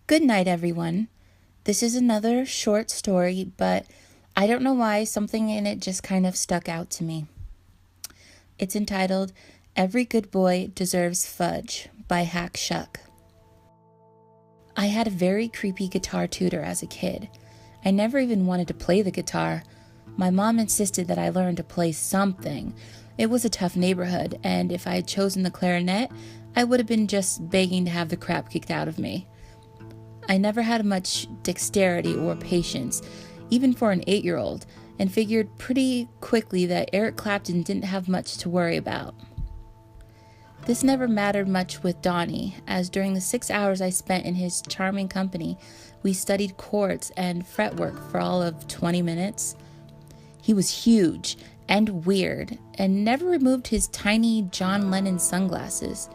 Good night, everyone. This is another short story, but I don't know why something in it just kind of stuck out to me. It's entitled Every Good Boy Deserves Fudge by Hack Shuck. I had a very creepy guitar tutor as a kid. I never even wanted to play the guitar. My mom insisted that I learn to play something. It was a tough neighborhood, and if I had chosen the clarinet, I would have been just begging to have the crap kicked out of me. I never had much dexterity or patience, even for an 8-year-old, and figured pretty quickly that Eric Clapton didn't have much to worry about. This never mattered much with Donnie, as during the 6 hours I spent in his charming company, we studied chords and fretwork for all of 20 minutes. He was huge and weird, and never removed his tiny John Lennon sunglasses.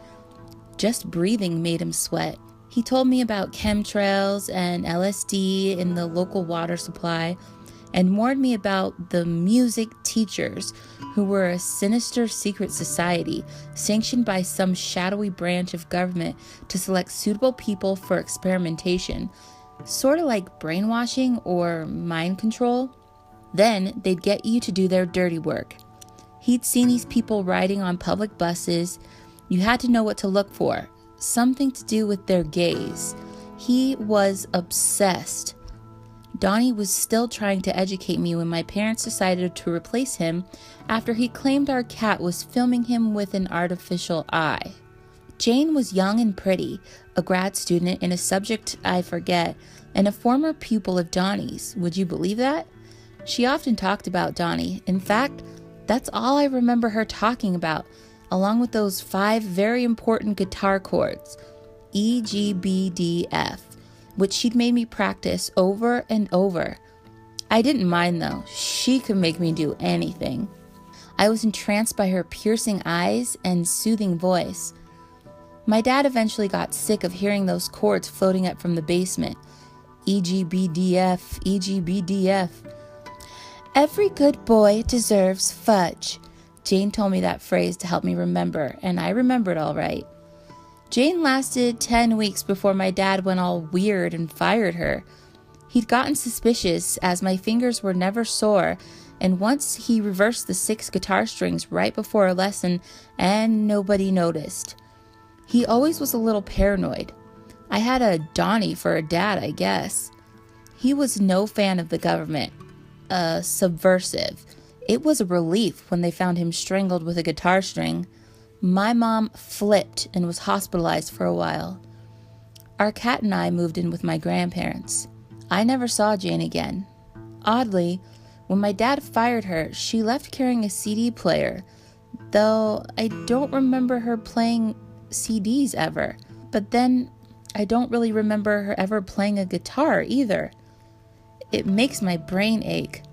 Just breathing made him sweat. He told me about chemtrails and LSD in the local water supply, and warned me about the music teachers, who were a sinister secret society sanctioned by some shadowy branch of government to select suitable people for experimentation, sort of like brainwashing or mind control. Then they'd get you to do their dirty work. He'd seen these people riding on public buses. You had to know what to look for. Something to do with their gaze. He was obsessed. Donnie was still trying to educate me when my parents decided to replace him after he claimed our cat was filming him with an artificial eye. Jane was young and pretty, a grad student in a subject I forget, and a former pupil of Donnie's. Would you believe that? She often talked about Donnie. In fact, that's all I remember her talking about, along with those 5 very important guitar chords, E, G, B, D, F, which she'd made me practice over and over. I didn't mind though. She could make me do anything. I was entranced by her piercing eyes and soothing voice. My dad eventually got sick of hearing those chords floating up from the basement. E, G, B, D, F, E, G, B, D, F. Every good boy deserves fudge. Jane told me that phrase to help me remember, and I remembered all right. Jane lasted 10 weeks before my dad went all weird and fired her. He'd gotten suspicious as my fingers were never sore, and once he reversed the 6 guitar strings right before a lesson and nobody noticed. He always was a little paranoid. I had a Donnie for a dad, I guess. He was no fan of the government. Subversive. It was a relief when they found him strangled with a guitar string. My mom flipped and was hospitalized for a while. Our cat and I moved in with my grandparents. I never saw Jane again. Oddly, when my dad fired her, she left carrying a CD player, though I don't remember her playing CDs ever. But then I don't really remember her ever playing a guitar either. It makes my brain ache.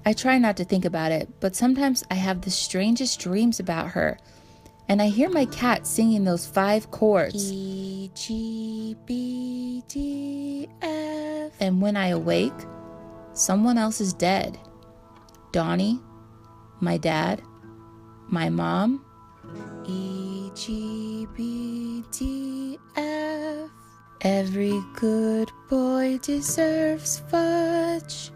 I try not to think about it, but sometimes I have the strangest dreams about her, and I hear my cat singing those 5 chords. E, G, B, D, F. And when I awake, someone else is dead. Donnie, my dad, my mom. E, G, B, D, F. Every good boy deserves fudge.